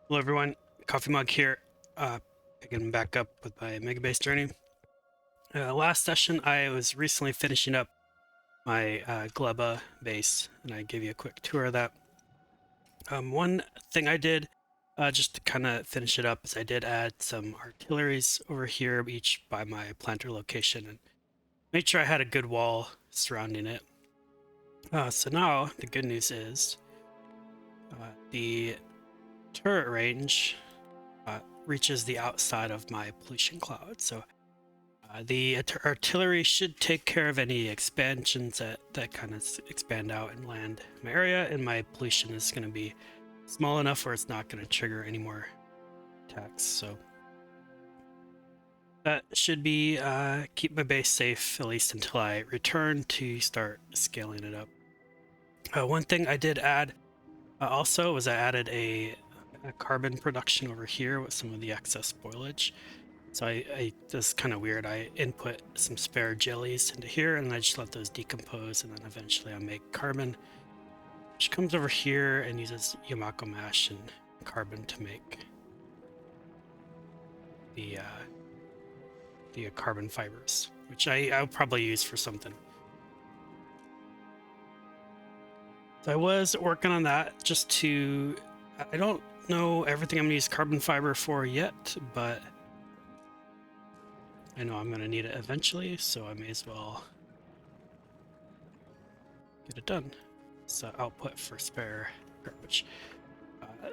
Hello everyone, Coffee Mug here, picking back up with my Megabase journey. Last session I was recently finishing up my Gleba base, and I gave you a quick tour of that. One thing I did, just to kind of finish it up, is I did add some artilleries over here, each by my planter location, and made sure I had a good wall surrounding it. So now, the good news is, the turret range reaches the outside of my pollution cloud. So the artillery should take care of any expansions that kind of expand out and land in my area, and my pollution is going to be small enough where it's not going to trigger any more attacks. So that should be keep my base safe, at least until I return to start scaling it up. One thing I did add also was I added a carbon production over here with some of the excess spoilage. So this is kind of weird. I input some spare jellies into here, and I just let those decompose, and then eventually I make carbon, which comes over here and uses Yamako mash and carbon to make the carbon fibers, which I'll probably use for something. So I was working on that just to... I don't know everything I'm going to use carbon fiber for yet, but I know I'm going to need it eventually, so I may as well get it done. So output for spare garbage.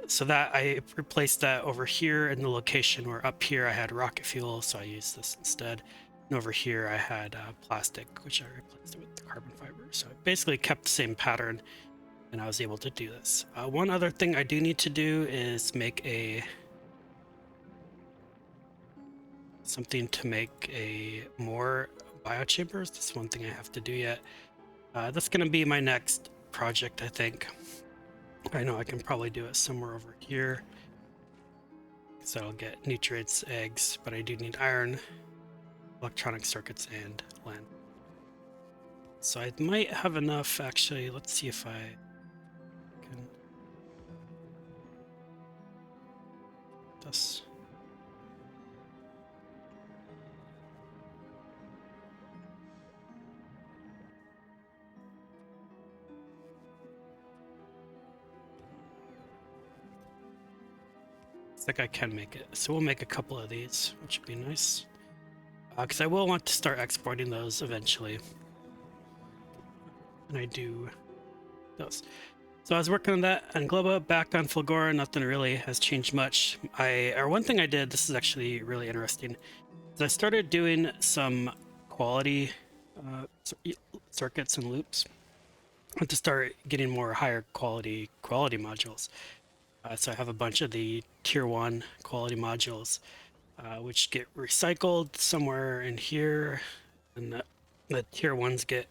So that I replaced that over here in the location where up here I had rocket fuel, so I used this instead. And over here I had plastic, which I replaced it with the carbon fiber. So I basically kept the same pattern, and I was able to do this. One other thing I do need to do is make something to make more biochambers. That's one thing I have to do yet. That's going to be my next project, I think. I know I can probably do it somewhere over here. So I'll get nutrients, eggs, but I do need iron, electronic circuits, and land. So I might have enough, actually. Let's see if I can... this. Looks like I can make it. So we'll make a couple of these, which would be nice. Because I will want to start exporting those eventually. And I do those. So I was working on that on Globa, back on Fulgora. Nothing really has changed much. One thing I did, this is actually really interesting, is I started doing some quality circuits and loops to start getting more higher quality modules. So I have a bunch of the tier 1 quality modules, which get recycled somewhere in here, and the tier 1s get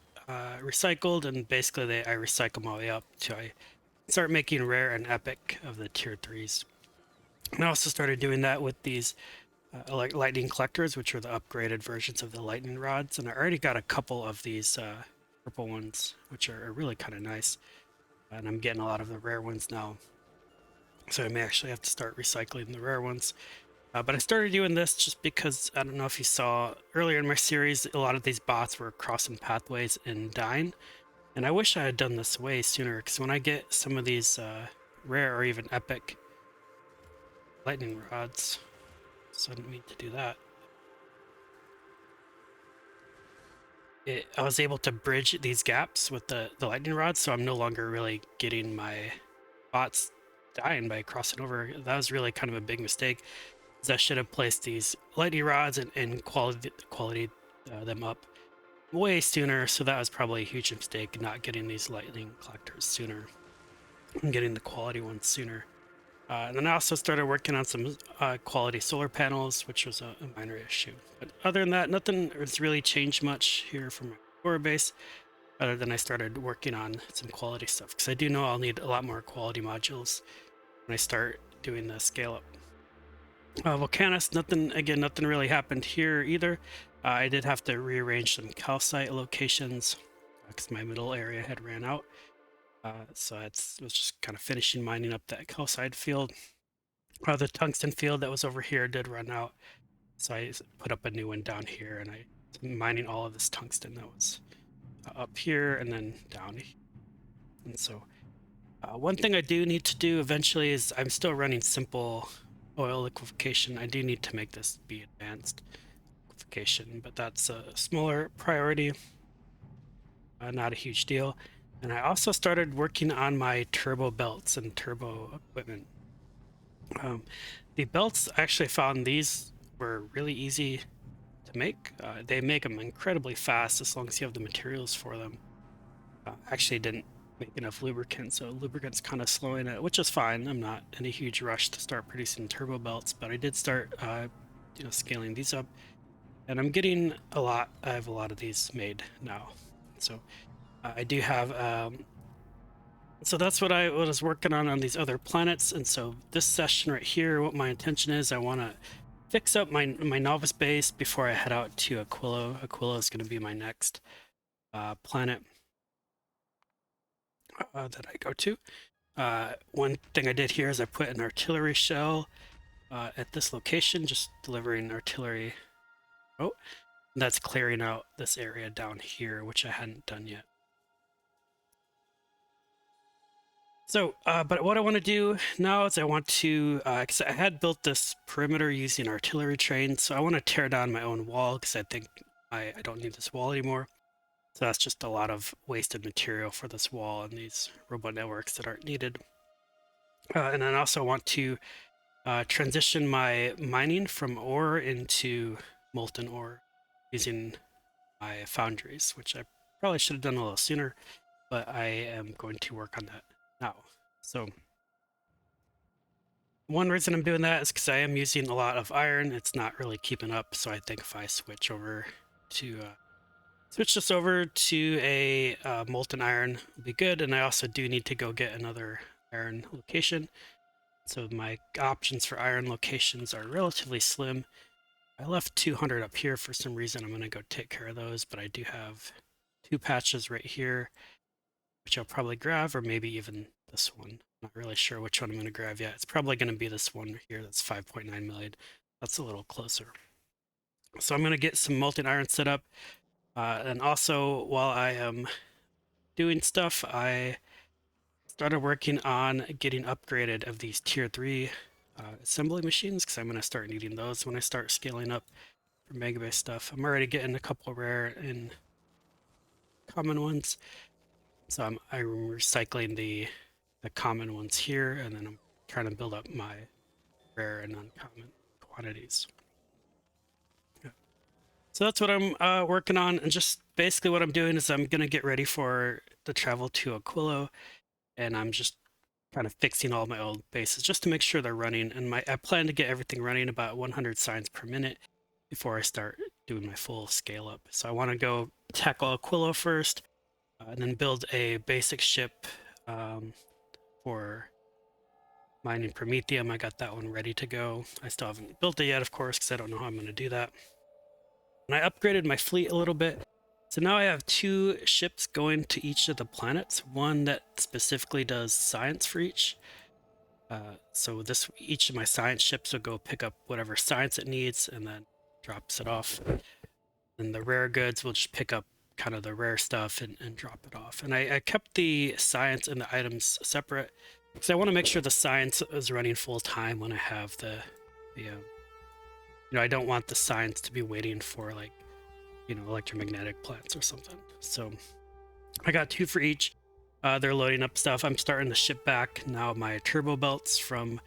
recycled, and basically I recycle my way up to I start making rare and epic of the tier 3s. And I also started doing that with these lightning collectors, which are the upgraded versions of the lightning rods, and I already got a couple of these purple ones, which are really kind of nice, and I'm getting a lot of the rare ones now, so I may actually have to start recycling the rare ones. But I started doing this just because, I don't know if you saw earlier in my series, a lot of these bots were crossing pathways and dying, and I wish I had done this way sooner, because when I get some of these rare or even epic lightning rods, so I didn't mean to do that, I was able to bridge these gaps with the lightning rods, so I'm no longer really getting my bots dying by crossing over. That was really kind of a big mistake, because I should have placed these lightning rods and quality them up way sooner. So that was probably a huge mistake, not getting these lightning collectors sooner and getting the quality ones sooner. And then I also started working on some quality solar panels, which was a minor issue. But other than that, nothing has really changed much here from my core base, other than I started working on some quality stuff, because I do know I'll need a lot more quality modules when I start doing the scale up. Volcanus, nothing really happened here either. I did have to rearrange some calcite locations because my middle area had ran out. So I was just kind of finishing mining up that calcite field. The tungsten field that was over here did run out, so I put up a new one down here, and I mining all of this tungsten that was up here and then down. And so one thing I do need to do eventually is I'm still running simple oil liquefaction. I do need to make this be advanced liquefaction, but that's a smaller priority, not a huge deal. And I also started working on my turbo belts and turbo equipment. The belts, I actually found these were really easy to make. They make them incredibly fast as long as you have the materials for them. Actually didn't make enough lubricant, so lubricant's kind of slowing it, which is fine. I'm not in a huge rush to start producing turbo belts, but I did start scaling these up, and I'm getting a lot. I have a lot of these made now, so I do have so that's what I was working on these other planets. And so this session right here, what my intention is, I want to fix up my Nauvis base before I head out to Aquilo. Aquilo is going to be my next planet that I go to. One thing I did here is I put an artillery shell at this location, just delivering artillery. Oh, that's clearing out this area down here, which I hadn't done yet. So, but what I want to do now is I want to, because I had built this perimeter using artillery trains, so I want to tear down my own wall because I think I don't need this wall anymore. So that's just a lot of wasted material for this wall and these robot networks that aren't needed. And then I also want to transition my mining from ore into molten ore using my foundries, which I probably should have done a little sooner, but I am going to work on that now. So one reason I'm doing that is because I am using a lot of iron. It's not really keeping up, so I think if I switch over to switch this over to a molten iron will be good. And I also do need to go get another iron location. So my options for iron locations are relatively slim. I left 200 up here for some reason. I'm going to go take care of those, but I do have 2 patches right here, which I'll probably grab, or maybe even this one. Not really sure which one I'm going to grab yet. It's probably going to be this one here that's 5.9 million. That's a little closer. So I'm going to get some molten iron set up. And also, while I am doing stuff, I started working on getting upgraded of these tier 3 assembly machines, because I'm going to start needing those when I start scaling up for Megabase stuff. I'm already getting a couple rare and common ones, so I'm recycling the common ones here, and then I'm trying to build up my rare and uncommon quantities. Yeah. So that's what I'm working on, and just basically what I'm doing is I'm gonna get ready for the travel to Aquilo, and I'm just kind of fixing all my old bases just to make sure they're running. And I plan to get everything running about 100 signs per minute before I start doing my full scale up. So I want to go tackle Aquilo first, and then build a basic ship for mining Promethium. I got that one ready to go. I still haven't built it yet, of course, because I don't know how I'm going to do that. And I upgraded my fleet a little bit. So now I have 2 ships going to each of the planets, one that specifically does science for each. So each of my science ships will go pick up whatever science it needs and then drops it off. And the rare goods will just pick up kind of the rare stuff and drop it off. And I kept the science and the items separate because I want to make sure the science is running full time when I have I don't want the science to be waiting for like, electromagnetic plants or something. So I got 2 for each. They're loading up stuff. I'm starting to ship back now my turbo belts from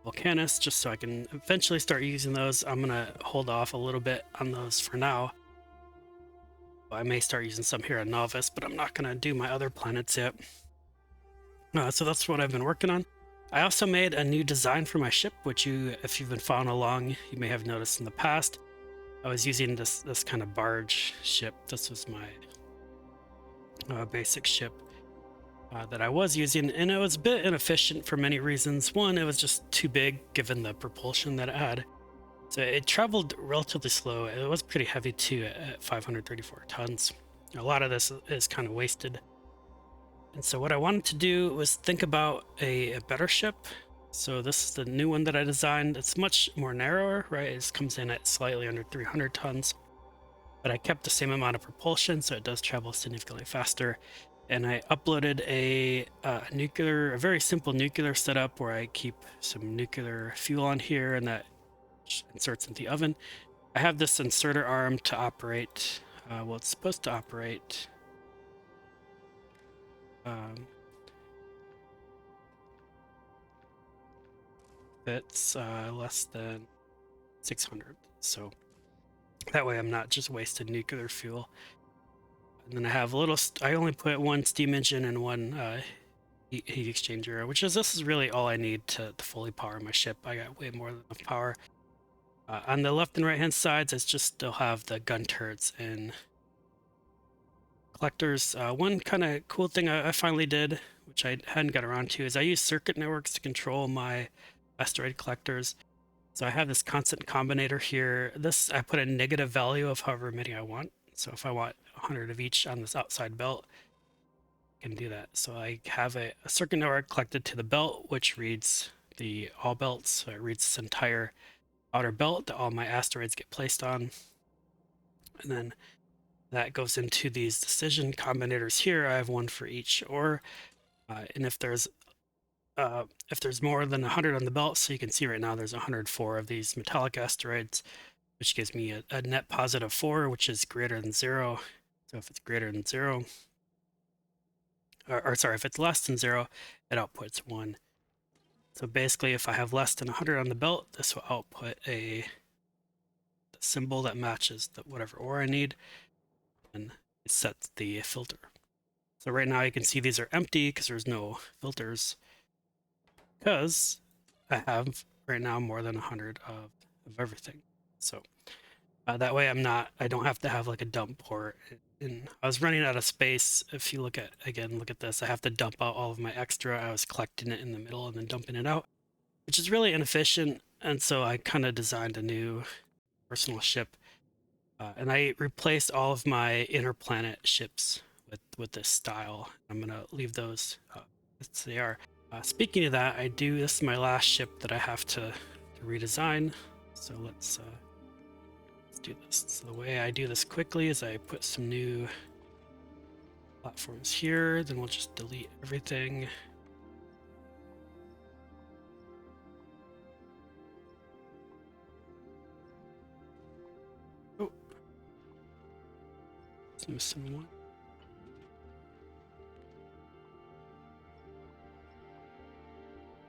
Volcanus just so I can eventually start using those. I'm gonna hold off a little bit on those for now. I may start using some here at Nauvis, but I'm not gonna do my other planets yet. So that's what I've been working on. I also made a new design for my ship, which if you've been following along, you may have noticed in the past. I was using this kind of barge ship. This was my basic ship that I was using, and it was a bit inefficient for many reasons. One, it was just too big given the propulsion that it had. So it traveled relatively slow. It was pretty heavy too at 534 tons. A lot of this is kind of wasted. And so what I wanted to do was think about a better ship. So this is the new one that I designed. It's much more narrower, right? It comes in at slightly under 300 tons, but I kept the same amount of propulsion, so it does travel significantly faster. And I uploaded a very simple nuclear setup where I keep some nuclear fuel on here, and that inserts into the oven. I have this inserter arm to operate. Well, it's supposed to operate. It's less than 600, so that way I'm not just wasting nuclear fuel. And then I have a little. I only put one steam engine and one heat exchanger, this is really all I need to fully power my ship. I got way more than enough power. On the left and right hand sides, I just still have the gun turrets and collectors. One kind of cool thing I finally did, which I hadn't got around to, is I use circuit networks to control my asteroid collectors. So I have this constant combinator here. This, I put a negative value of however many I want. So if I want 100 of each on this outside belt, I can do that. So I have a circuit network collected to the belt, which reads the all belts. So it reads this entire outer belt that all my asteroids get placed on. And then that goes into these decision combinators here. I have one for each ore. And if there's more than 100 on the belt, so you can see right now there's 104 of these metallic asteroids, which gives me a net positive 4, which is greater than 0. So if it's greater than 0, or sorry, if it's less than 0, it outputs 1. So basically, if I have less than 100 on the belt, this will output a symbol that matches whatever ore I need, and it sets the filter. So right now you can see these are empty because there's no filters, because I have right now more than 100 of everything. So that way I don't have to have like a dump port. And I was running out of space. If you look at this, I have to dump out all of my extra. I was collecting it in the middle and then dumping it out, which is really inefficient. And so I kind of designed a new personal ship. And I replaced all of my interplanet ships with this style. I'm going to leave those as they are. Speaking of that, this is my last ship that I have to redesign. So let's do this. So the way I do this quickly is I put some new platforms here, then we'll just delete everything. Oh, it's missing one.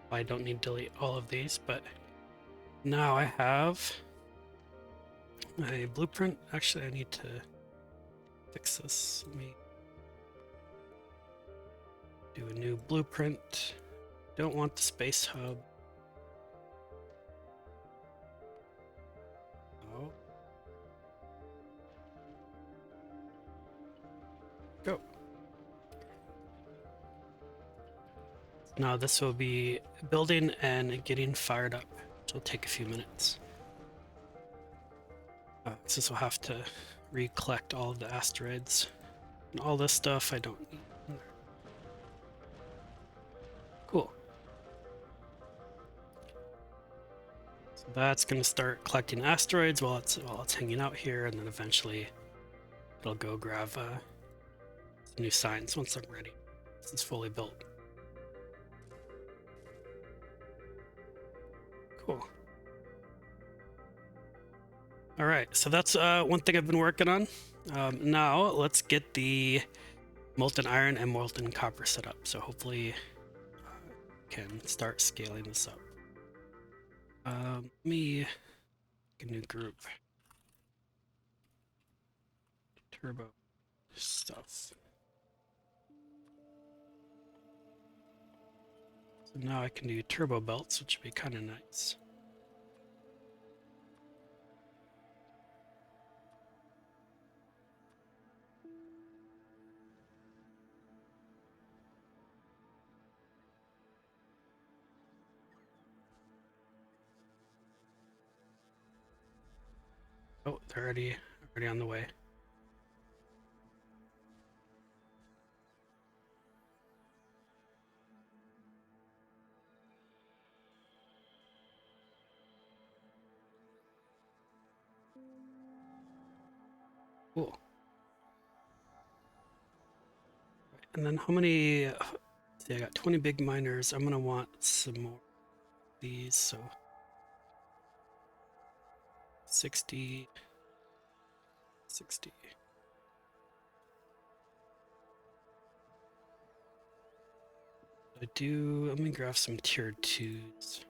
I don't need to delete all of these, but now I have my blueprint. Actually, I need to fix this. Let me do a new blueprint. Don't want the space hub. Oh. Go. Now this will be building and getting fired up, which will take a few minutes. This will have to recollect all of the asteroids. And all this stuff I don't need. Cool. So that's going to start collecting asteroids while it's hanging out here, and then eventually it'll go grab some new signs once I'm ready. This is fully built. Cool. All right, so that's one thing I've been working on. Now let's get the molten iron and molten copper set up. So hopefully can start scaling this up. Let me make a new group. Turbo stuff. So now I can do turbo belts, which would be kind of nice. Oh, they're already on the way. Cool. And then how many? See, I got 20 big miners. I'm gonna want some more of these. So 60, 60. Let me grab some tier 2s.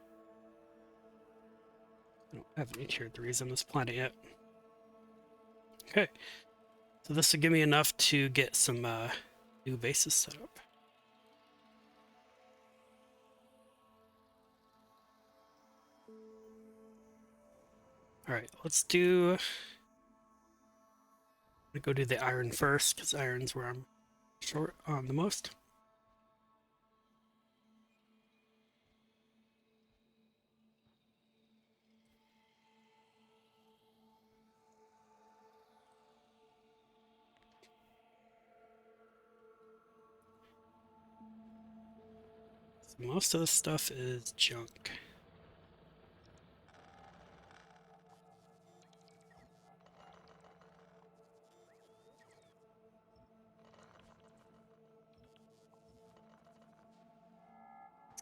I don't have any tier 3s on this planet yet. Okay, so this will give me enough to get some new bases set up. All right, let's do. I'm gonna go do the iron first because iron's where I'm short on the most. So most of the stuff is junk.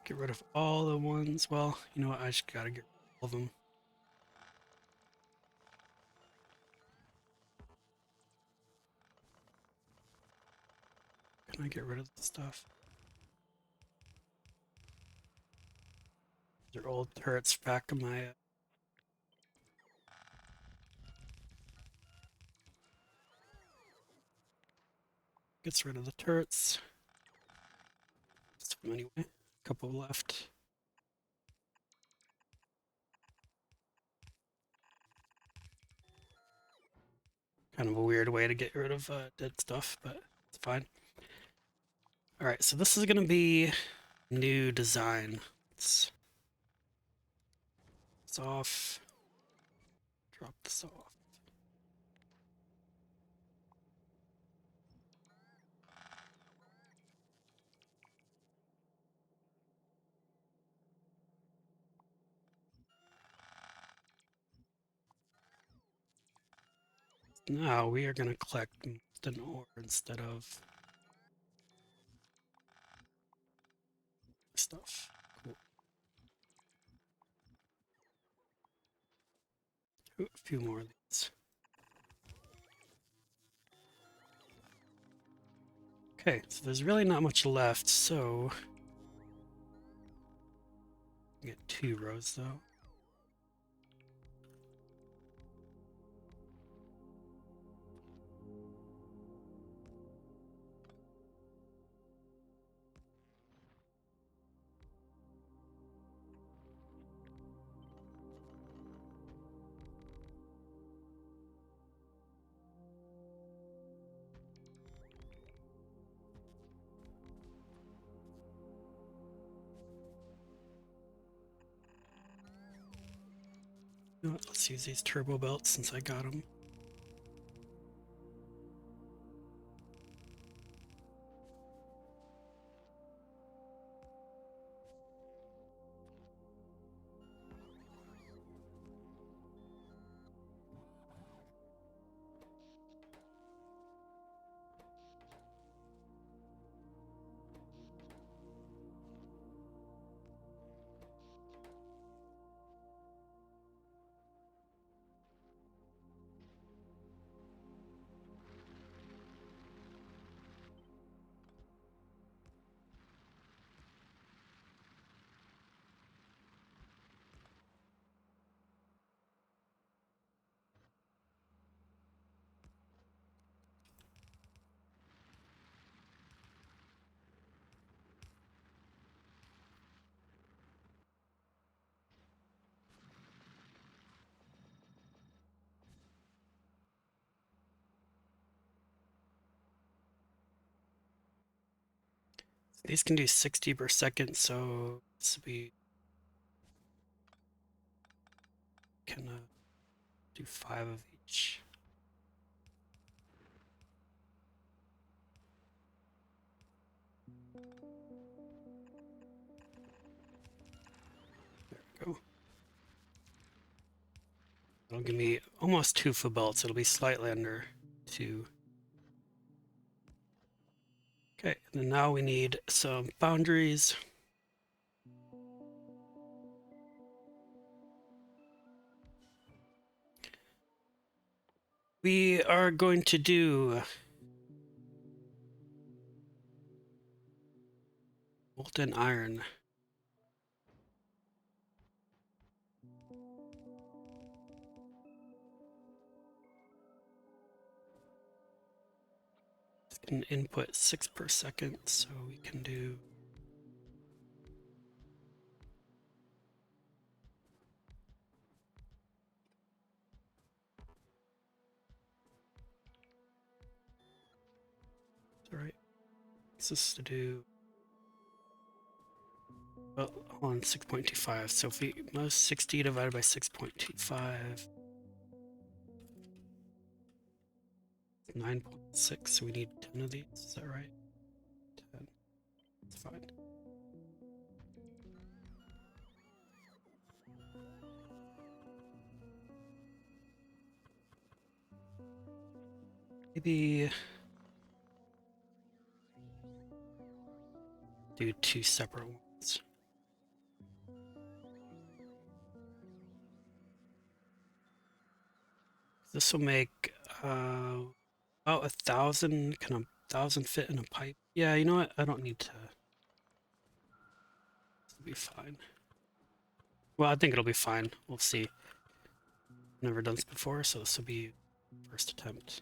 Get rid of all the ones. Well, you know what? I just gotta get rid of all of them. Can I get rid of the stuff? They're old turrets back in my. Gets rid of the turrets. Anyway, a couple left. Kind of a weird way to get rid of dead stuff, but it's fine. All right, so this is gonna be new design. Let's this off. Drop this off. Now we are gonna collect molten ore instead of stuff. Cool. Ooh, a few more of these. Okay, so there's really not much left, so get 2 rows though. You know what, let's use these turbo belts since I got them. These can do 60 per second, so we can do 5 of each. There we go. It'll give me almost 2 full belts. It'll be slightly under 2. Okay, and now we need some foundries. We are going to do molten iron. It's an input 6 per second, so we can do all right. This is to do well on 6.25. So if we most 60 divided by 6.25, 9.6. So we need 10 of these. Is that right? 10. That's fine. Maybe do 2 separate ones. This will make about 1,000. Can 1,000 fit in a pipe? Yeah, you know what? I don't need to. This will be fine. Well, I think it'll be fine. We'll see. Never done this before, so this will be first attempt.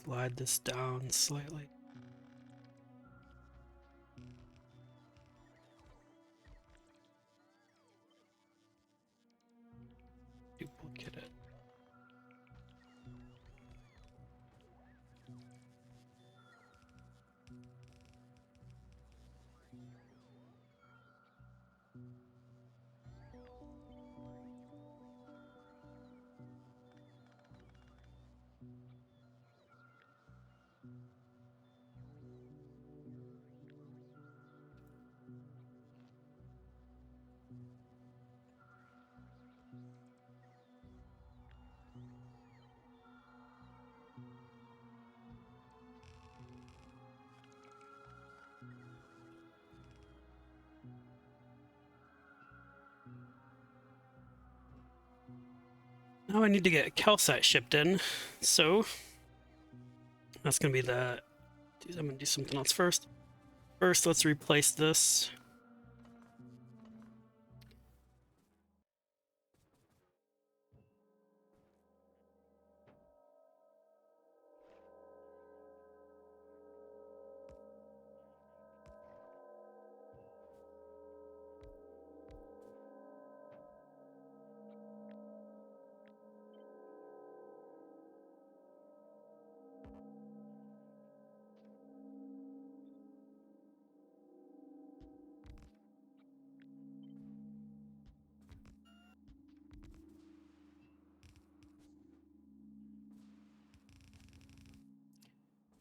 Slide this down slightly. Duplicate it. Now I need to get calcite shipped in, so that's gonna be the. I'm gonna do something else first. First, let's replace this.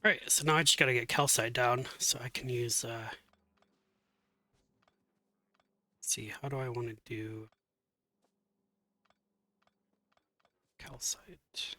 All right, so now I just gotta get calcite down so I can use. Let's see, how do I want to do calcite?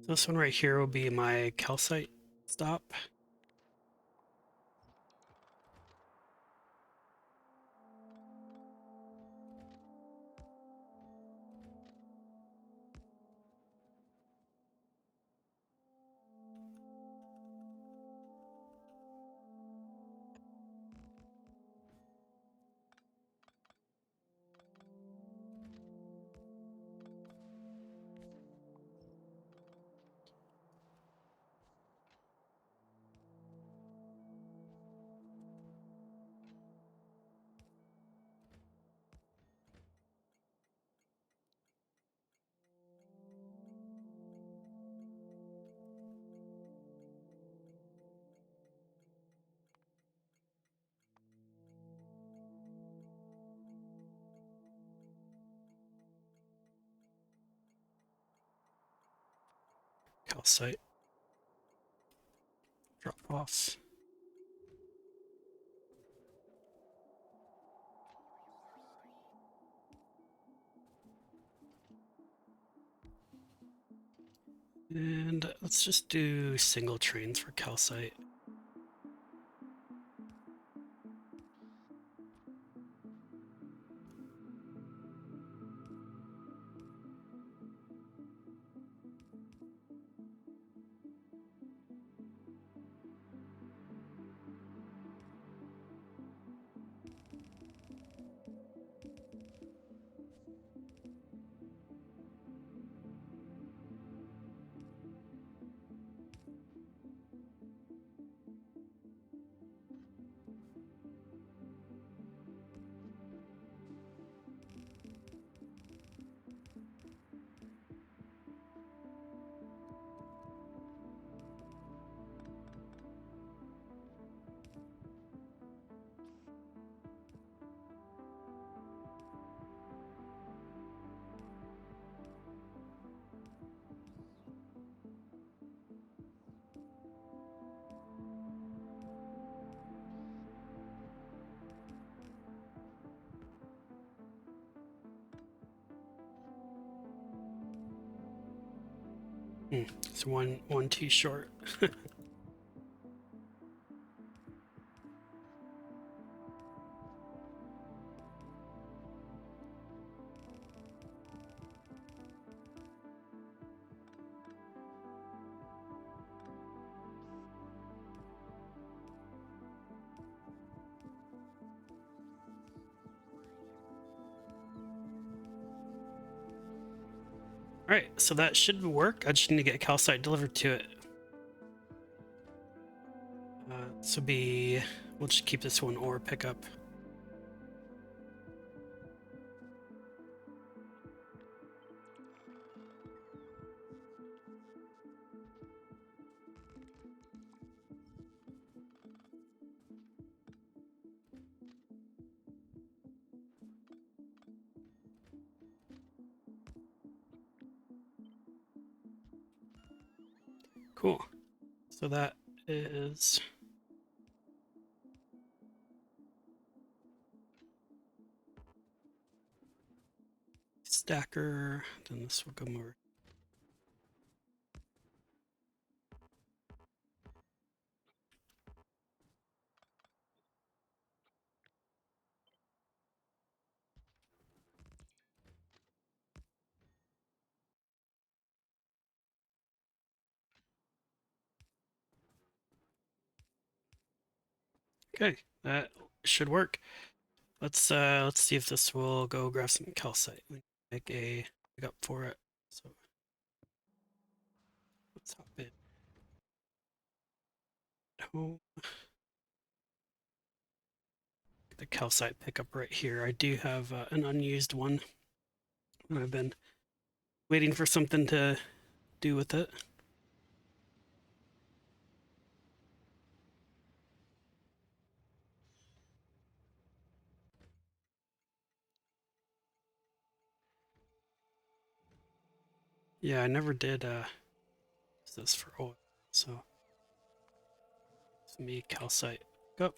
This one right here will be my calcite stop. calcite drop off. And let's just do single trains for calcite. It's one T short. Alright, so that should work. I just need to get calcite delivered to it. This will be... We'll just keep this one ore pickup. Cool. So that is... Stacker, then this will go more. Okay, that should work. Let's see if this will go grab some calcite. We make a pickup for it. So let's hop in. Home. The calcite pickup right here. I do have an unused one. I've been waiting for something to do with it. Yeah, I never did use this for oil, so it's me calcite up.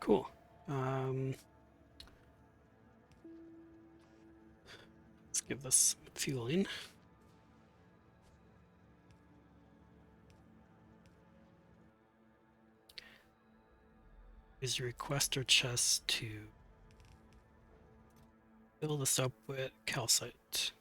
Cool. Let's give this some fueling. Use your requester chest to fill this up with calcite.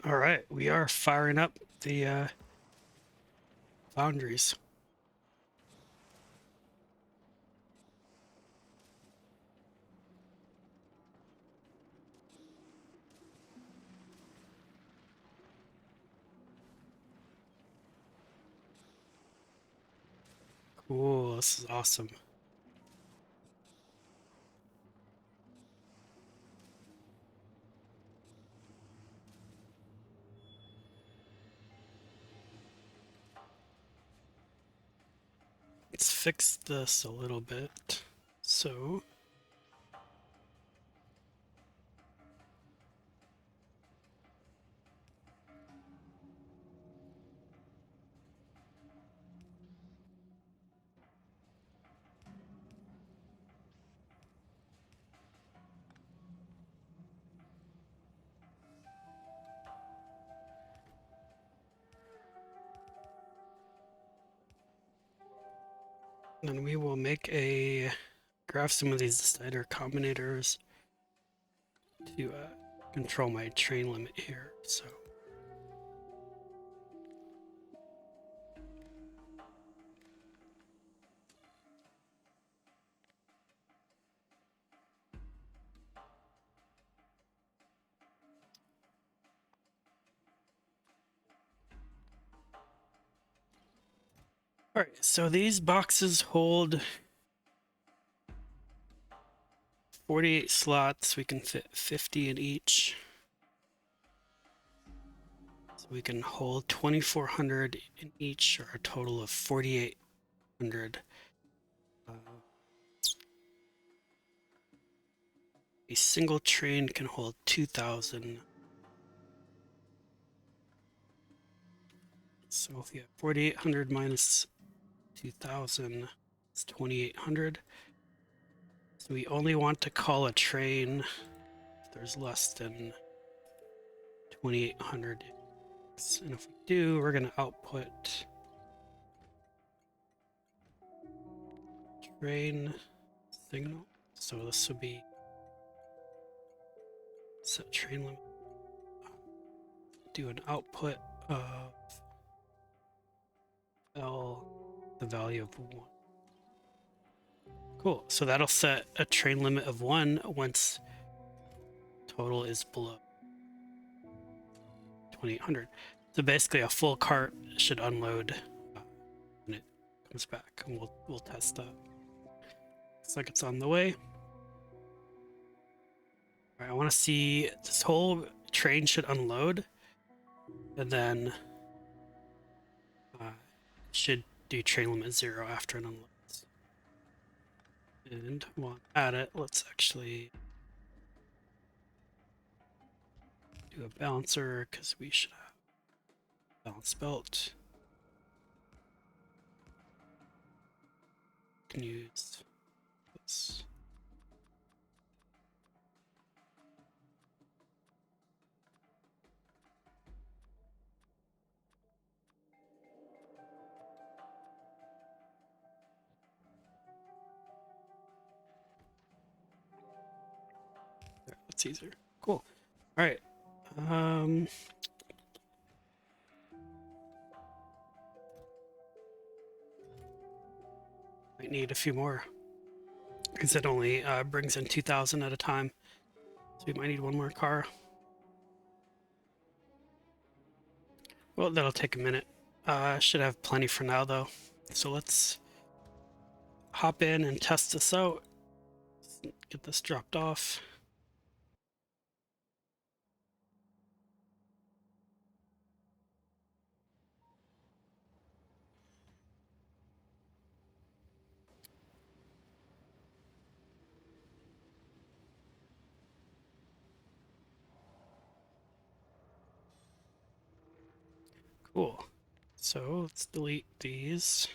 All right, we are firing up the foundries. Cool, this is awesome. Let's fix this a little bit. So, then we will graph some of these decider combinators to control my train limit here. So, all right, so these boxes hold 48 slots. We can fit 50 in each. So we can hold 2,400 in each, or a total of 4,800. A single train can hold 2,000. So if you have 4,800 minus 2,000, it's 2,800. So we only want to call a train if there's less than 2,800. And if we do, we're going to output train signal. So this would be set train limit. Do an output of L, the value of 1. Cool. So that'll set a train limit of 1 once total is below 2,800. So basically, a full cart should unload when it comes back, and we'll test that. Looks like it's on the way. All right, I want to see this whole train should unload, and then should do train limit 0 after it unloads. And while I'm at it, let's actually do a balancer because we should have balance belt. Can use this. There, that's easier. Cool. All right. Might need a few more because it only brings in 2,000 at a time. So we might need one more car. Well, that'll take a minute. Should have plenty for now though. So let's hop in and test this out. Get this dropped off. Cool. So let's delete these.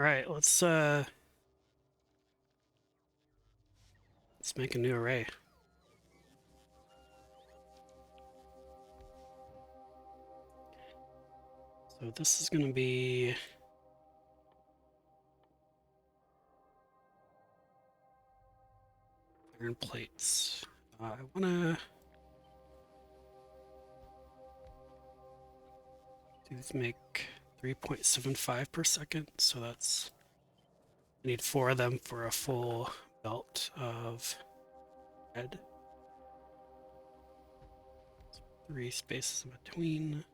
All right, let's make a new array. So this is going to be iron plates. I want to do these make 3.75 per second, so that's I need 4 of them for a full belt of red. 3 spaces in between.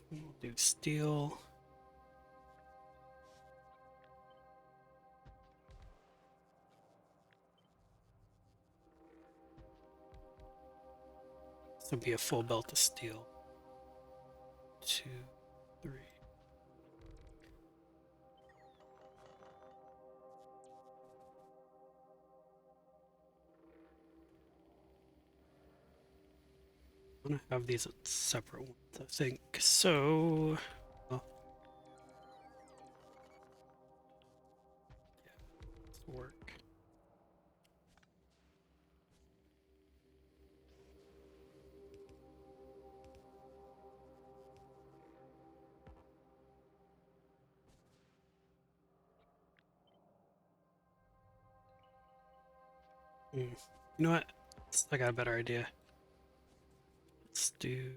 We'll do steel. This would be a full belt of steel. 2, 3. I want to have these at separate ones, I think. So, well, yeah, this will work. You know what? I got a better idea. Let's do.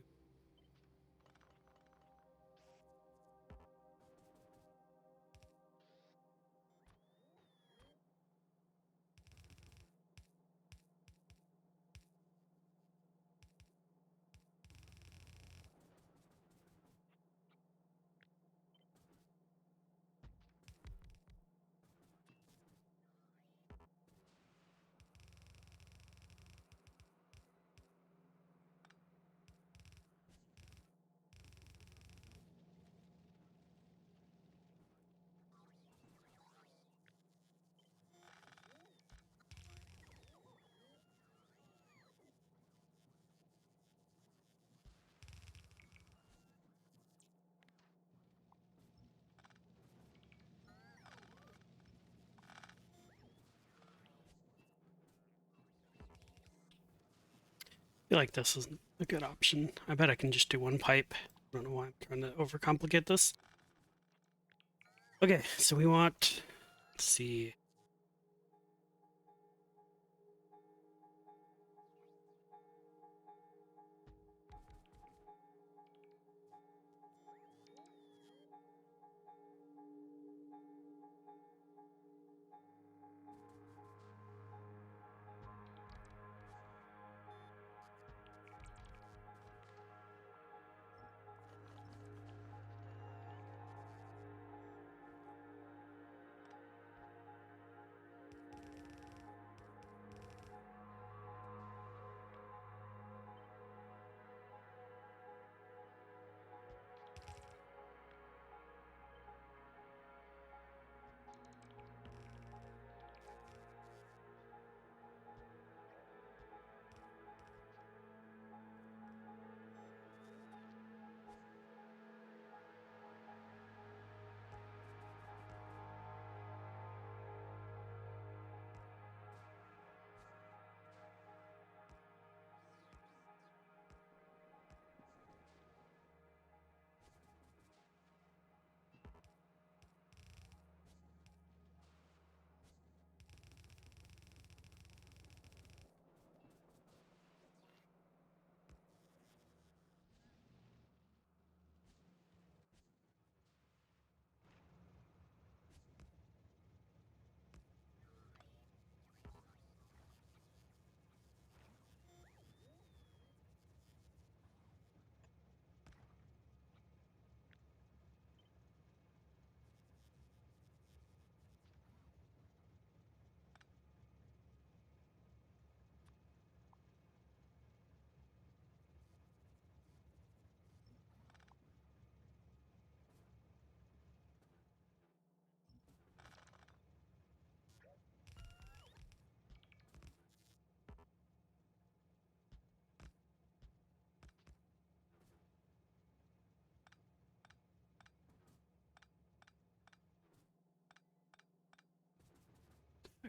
I feel like this is a good option. I bet I can just do one pipe. I don't know why I'm trying to overcomplicate this. Okay, so we want, let's see.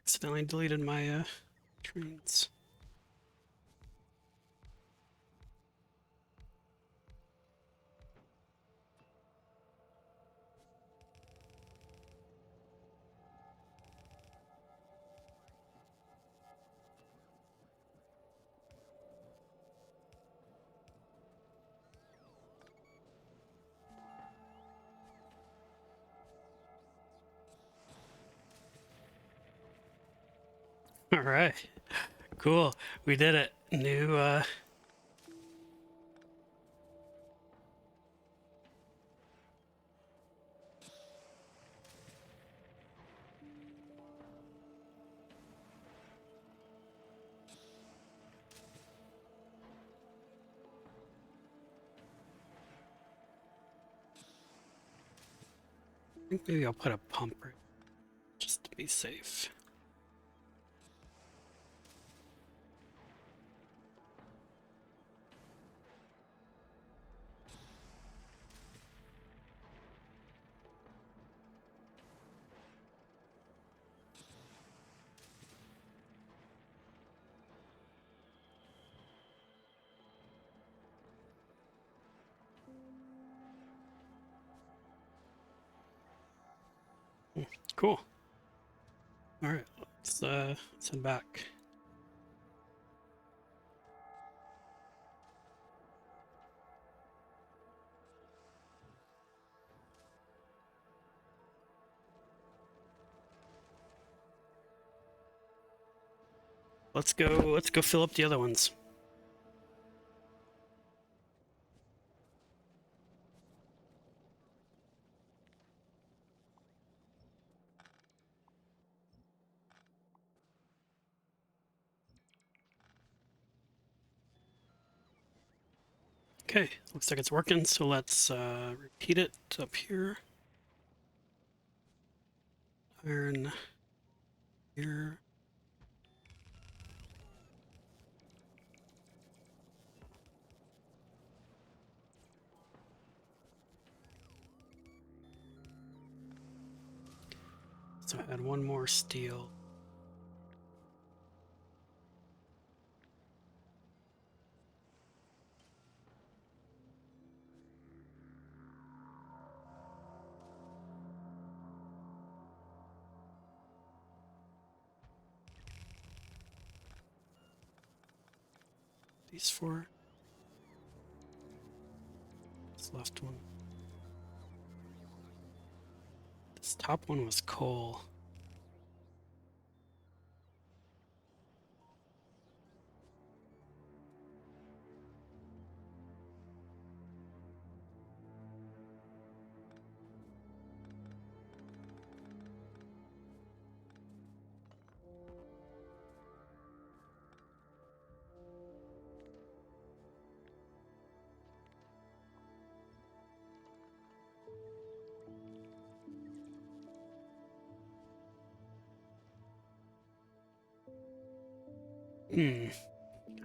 accidentally deleted my trains. All right, cool. We did it. New. I think maybe I'll put a pump right just to be safe. Cool. All right, let's head back. Let's go fill up the other ones. Okay, looks like it's working, so let's repeat it up here. Iron here. So add one more steel. These four. This left one. This top one was coal.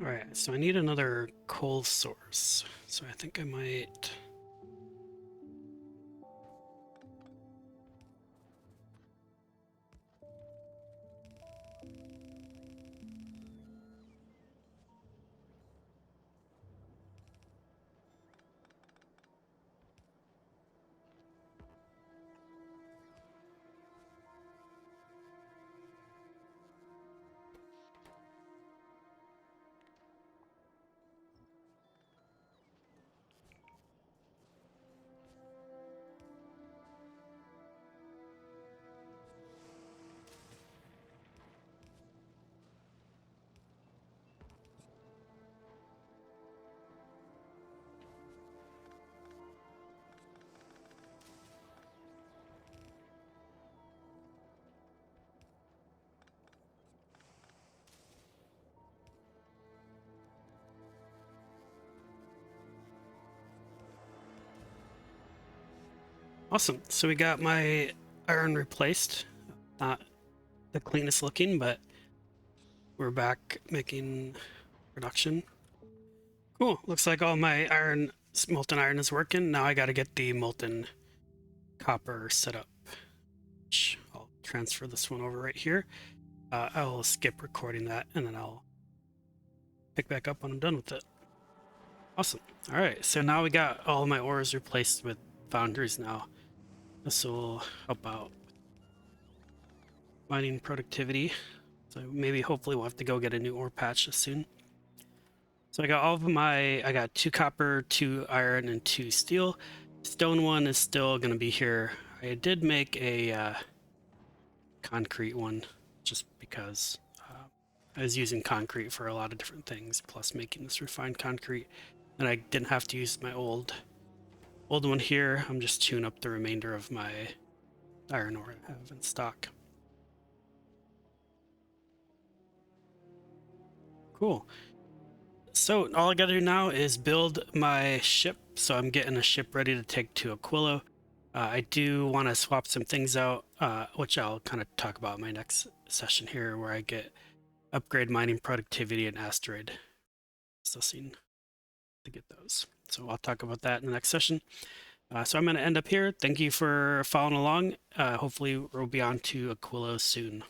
Alright, so I need another coal source. So I think I might... Awesome. So we got my iron replaced. Not the cleanest looking, but we're back making production. Cool. Looks like all my molten iron is working. Now I got to get the molten copper set up. I'll transfer this one over right here. I'll skip recording that and then I'll pick back up when I'm done with it. Awesome. All right, so now we got all my ores replaced with foundries now. This will help out mining productivity. So maybe hopefully we'll have to go get a new ore patch soon. So I got all of I got 2 copper, 2 iron, and 2 steel. Stone one is still going to be here. I did make a concrete one just because I was using concrete for a lot of different things, plus making this refined concrete. And I didn't have to use my old one here. I'm just tuning up the remainder of my iron ore I have in stock. Cool. So all I gotta do now is build my ship. So I'm getting a ship ready to take to Aquilo. I do want to swap some things out, which I'll kind of talk about in my next session here, where I get upgrade mining productivity and asteroid processing to get those. So I'll talk about that in the next session. So I'm going to end up here. Thank you for following along. Hopefully we'll be on to Aquilo soon.